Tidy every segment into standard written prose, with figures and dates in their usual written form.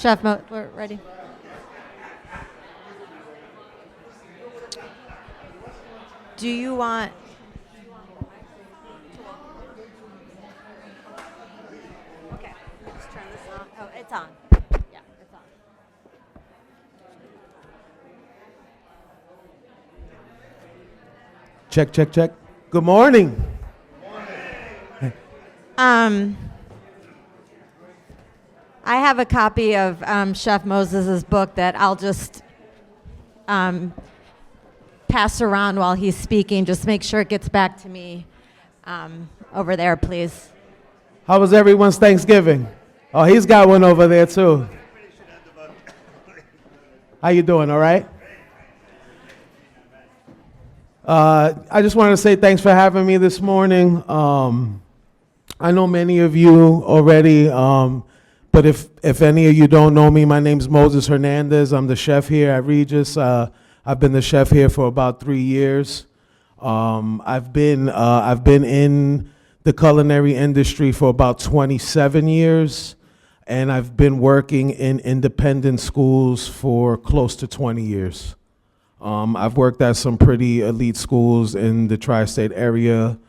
Chef Mo, we're ready. Do you want? Okay, let's turn this on. Oh, it's on. Yeah, it's on. Check, check, check. Good morning. I have a copy of Chef Moses' book that I'll just pass around while he's speaking. Just make sure it gets back to me over there, please. How was everyone's Thanksgiving? Oh, he's got one over there too. How you doing? All right? I just wanted to say thanks for having me this morning. I know many of you already, but if any of you don't know me, my name's Moses Hernandez. I'm the chef here at Regis. I've been the chef here for about 3 years. I've been in the culinary industry for about 27 years, and I've been working in independent schools for close to 20 years. I've worked at some pretty elite schools in the tri-state area.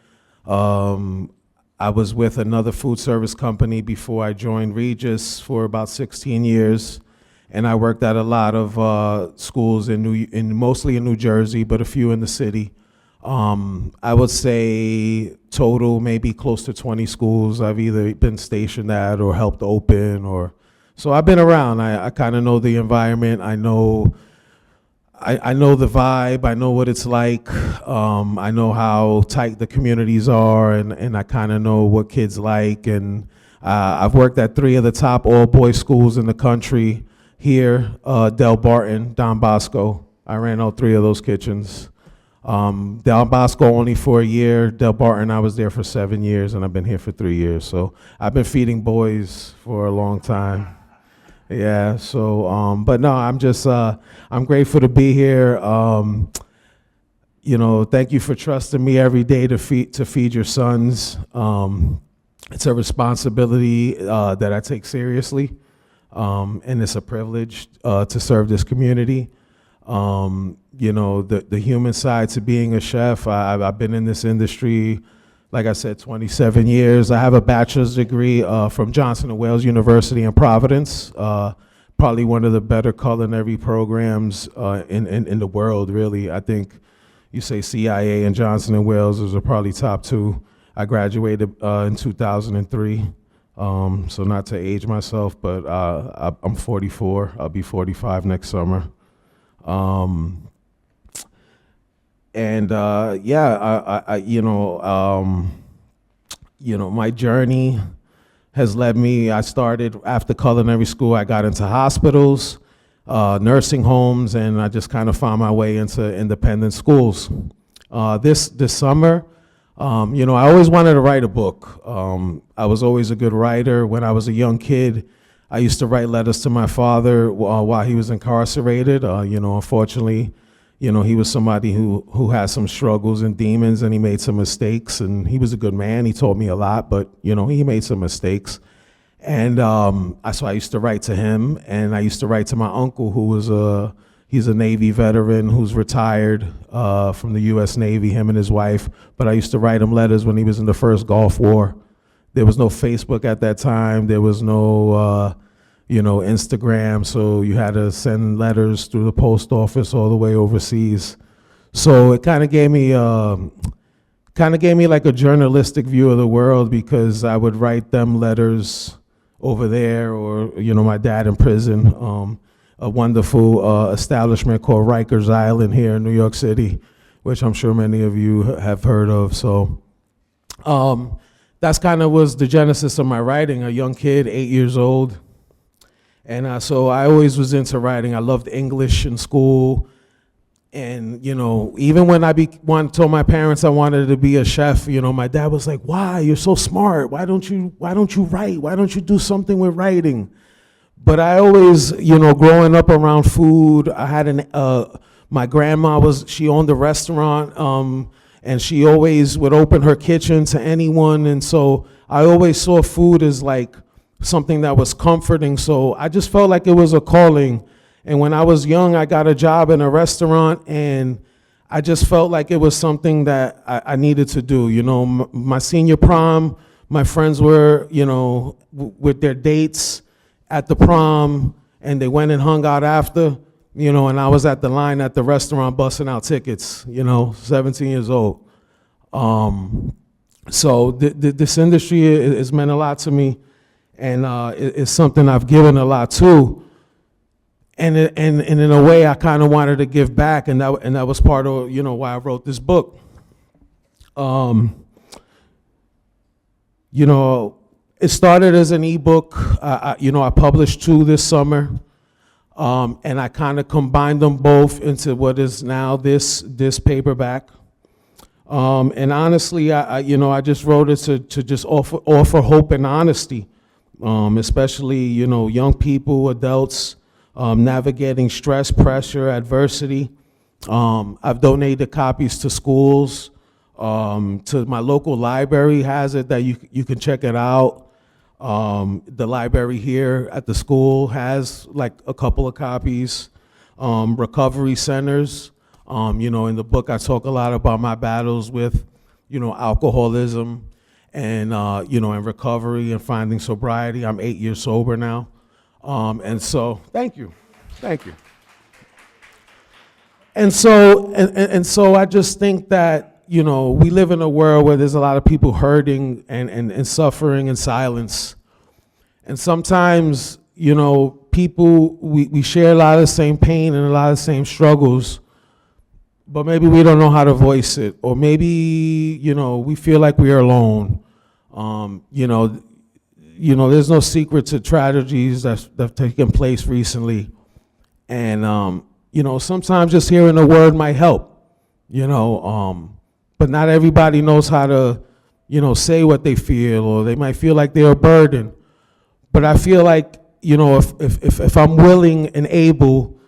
I was with another food service company before I joined Regis for about 16 years. And I worked at a lot of schools mostly in New Jersey, but a few in the city. I would say total maybe close to 20 schools I've either been stationed at or helped open, so I've been around. I kind of know the environment. I know the vibe. I know what it's like. I know how tight the communities are, and I kind of know what kids like. And I've worked at 3 of the top all-boys schools in the country here, Del Barton, Don Bosco. I ran all 3 of those kitchens. Del Bosco only for a year. Del Barton, I was there for 7 years, and I've been here for 3 years. So I've been feeding boys for a long time. Yeah, so, but no, I'm grateful to be here. Thank you for trusting me every day to feed your sons. It's a responsibility that I take seriously, and it's a privilege to serve this community. The human side to being a chef, I've been in this industry, like I said, 27 years. I have a bachelor's degree from Johnson & Wales University in Providence, probably one of the better culinary programs in the world, really. I think you say CIA and Johnson & Wales, those are probably top 2. I graduated in 2003, so not to age myself, but I'm 44. I'll be 45 next summer. My journey has led me. I started after culinary school. I got into hospitals, nursing homes, and I just kind of found my way into independent schools. This summer, I always wanted to write a book. I was always a good writer. When I was a young kid, I used to write letters to my father while he was incarcerated. Unfortunately, he was somebody who had some struggles and demons, and he made some mistakes, and he was a good man. He taught me a lot, but, he made some mistakes. And so I used to write to him, and I used to write to my uncle, he's a Navy veteran who's retired from the U.S. Navy, him and his wife. But I used to write him letters when he was in the first Gulf War. There was no Facebook at that time. There was no, Instagram. So you had to send letters through the post office all the way overseas. So it kind of gave me like a journalistic view of the world, because I would write them letters over there, or my dad in prison. A wonderful establishment called Rikers Island here in New York City, which I'm sure many of you have heard of. So. That's kind of was the genesis of my writing, a young kid, 8 years old. And so I always was into writing. I loved English in school. And, even when I told my parents I wanted to be a chef, my dad was like, "Why? You're so smart. Why don't you write? Why don't you do something with writing?" But I always, growing up around food, I had my grandma she owned a restaurant, and she always would open her kitchen to anyone. And so I always saw food as like something that was comforting. So I just felt like it was a calling. And when I was young, I got a job in a restaurant, and I just felt like it was something that I needed to do. You know, my senior prom, my friends were, you know, with their dates at the prom, and they went and hung out after, you know, and I was at the line at the restaurant busting out tickets, you know, 17 years old. So this industry has meant a lot to me, and it's something I've given a lot to. And in a way, I kind of wanted to give back, and that was part of, you know, why I wrote this book. You know, it started as an ebook. You know, I published 2 this summer, and I kind of combined them both into what is now this paperback. And honestly, you know, I just wrote it to just offer hope and honesty, especially, you know, young people, adults. Navigating stress, pressure, adversity. I've donated copies to schools, to my local library has it that you can check it out. The library here at the school has like a couple of copies. Recovery centers. You know, in the book I talk a lot about my battles with, you know, alcoholism and, you know, and recovery and finding sobriety. I'm 8 years sober now. And so, thank you. And so I just think that, you know, we live in a world where there's a lot of people hurting and suffering in silence. And sometimes, you know, people, we share a lot of the same pain and a lot of the same struggles, but maybe we don't know how to voice it, or maybe, you know, we feel like we are alone. You know, there's no secret to tragedies that have taken place recently. And, you know, sometimes just hearing a word might help, you know, but not everybody knows how to, you know, say what they feel, or they might feel like they're a burden. But I feel like, you know, if I'm willing and able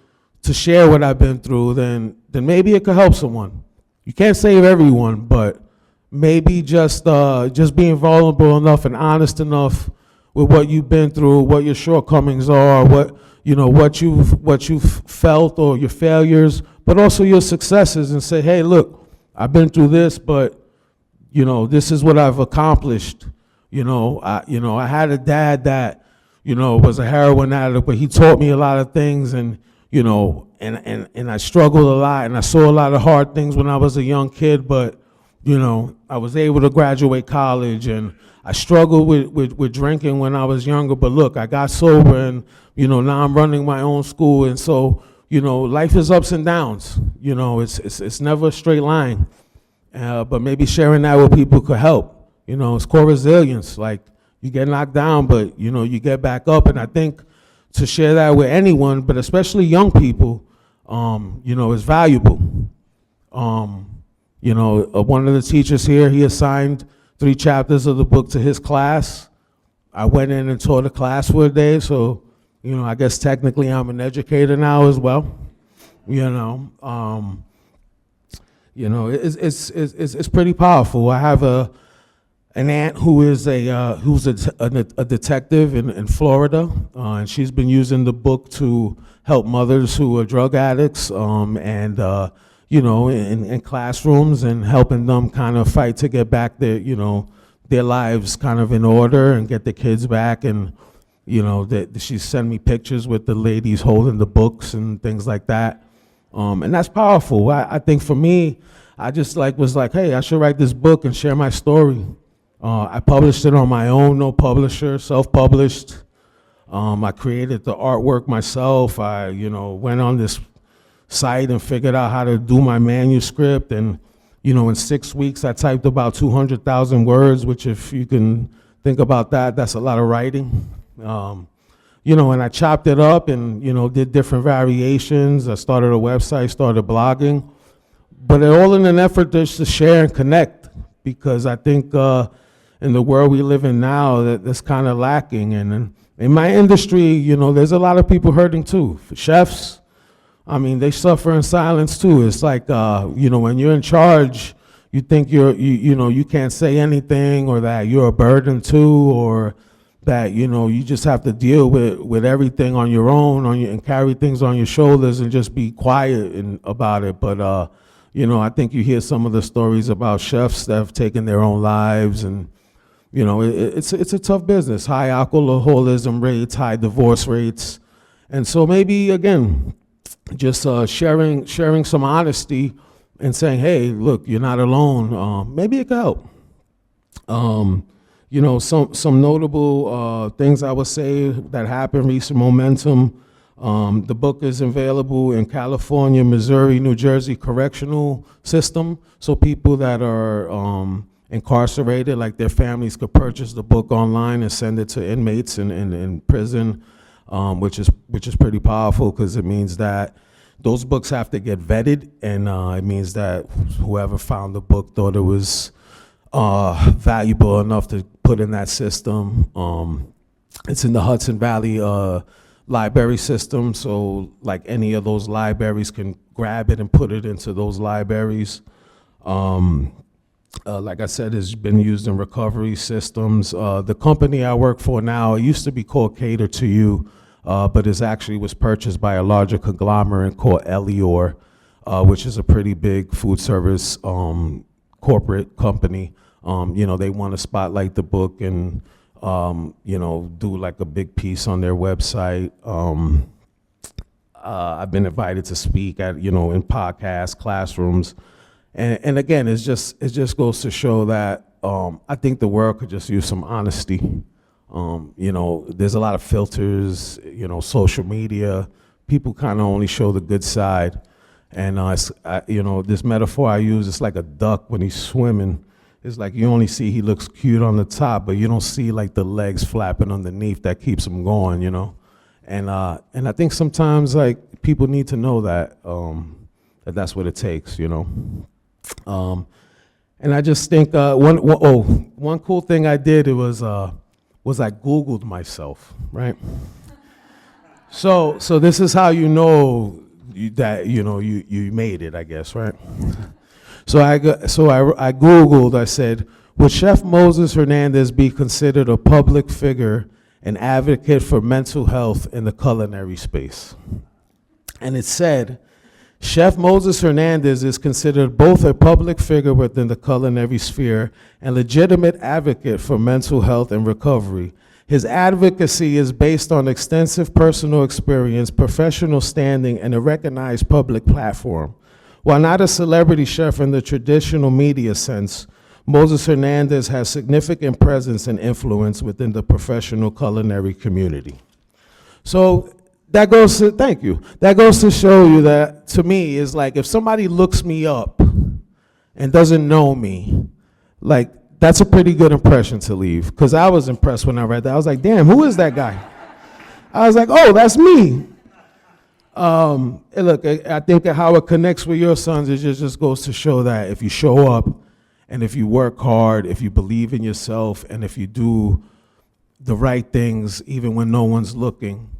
to share what I've been through, then maybe it could help someone. You can't save everyone, but maybe just being vulnerable enough and honest enough with what you've been through, what your shortcomings are, what you've felt, or your failures, but also your successes, and say, hey, look, I've been through this, but, you know, this is what I've accomplished. I had a dad that, you know, was a heroin addict, but he taught me a lot of things, and, you know, and I struggled a lot, and I saw a lot of hard things when I was a young kid, but, you know, I was able to graduate college, and I struggled with drinking when I was younger, but look, I got sober, and, you know, now I'm running my own school. And so, you know, life is ups and downs. You know, it's never a straight line. But maybe sharing that with people could help. You know, it's called resilience. Like, you get knocked down, but, you know, you get back up. And I think to share that with anyone, but especially young people, you know, is valuable. You know, one of the teachers here, he assigned 3 chapters of the book to his class. I went in and taught a class for a day, so, you know, I guess technically I'm an educator now as well. It's pretty powerful. I have an aunt who is who's a detective in Florida, and she's been using the book to help mothers who are drug addicts, in classrooms, and helping them kind of fight to get back their lives kind of in order and get the kids back. And, you know, she sent me pictures with the ladies holding the books and things like that. And that's powerful. I think for me, I just was like, hey, I should write this book and share my story. I published it on my own, no publisher, self-published. I created the artwork myself. I, went on this site and figured out how to do my manuscript. And, in 6 weeks, I typed about 200,000 words, which, if you can think about that, that's a lot of writing. And I chopped it up and, did different variations. I started a website, started blogging, but all in an effort just to share and connect, because I think in the world we live in now, that's kind of lacking. And in my industry, there's a lot of people hurting too. For chefs, they suffer in silence too. It's like, when you're in charge, you think you can't say anything, or that you're a burden too, or that, you know, you just have to deal with everything on your own, and carry things on your shoulders and just be quiet about it. But, you know, I think you hear some of the stories about chefs that have taken their own lives, and, you know, it's a tough business. High alcoholism rates, high divorce rates. And so maybe, again, just sharing some honesty and saying, hey, look, you're not alone. Maybe it could help. You know, some notable things I would say that happened, recent momentum. The book is available in California, Missouri, New Jersey correctional system. So people that are incarcerated, like their families, could purchase the book online and send it to inmates in prison, which is pretty powerful, because it means that those books have to get vetted, and it means that whoever found the book thought it was valuable enough to put in that system. It's in the Hudson Valley library system, so like any of those libraries can grab it and put it into those libraries. Like I said, it's been used in recovery systems. The company I work for now, it used to be called Cater to You, but it actually was purchased by a larger conglomerate called Elior, which is a pretty big food service corporate company. You know, they want to spotlight the book and, you know, do like a big piece on their website. I've been invited to speak at, you know, in podcasts, classrooms. And again, it just goes to show that I think the world could just use some honesty. You know, there's a lot of filters, you know, social media. People kind of only show the good side. And, you know, this metaphor I use, it's like a duck when he's swimming. It's like you only see he looks cute on the top, but you don't see like the legs flapping underneath that keeps him going, you know? And I think sometimes like people need to know that, that's what it takes, you know? And I just think one cool thing I did, was I Googled myself, right? So this is how you know that you made it, I guess, right? So I Googled, I said, would Chef Moses Hernandez be considered a public figure, an advocate for mental health in the culinary space? And it said, Chef Moses Hernandez is considered both a public figure within the culinary sphere and legitimate advocate for mental health and recovery. His advocacy is based on extensive personal experience, professional standing, and a recognized public platform. While not a celebrity chef in the traditional media sense, Moses Hernandez has significant presence and influence within the professional culinary community. So that goes to, thank you. That goes to show you that, to me, is like if somebody looks me up and doesn't know me, like that's a pretty good impression to leave. Because I was impressed when I read that. I was like, damn, who is that guy? I was like, oh, that's me. And look, I think that how it connects with your sons, it just goes to show that if you show up and if you work hard, if you believe in yourself, and if you do the right things even when no one's looking,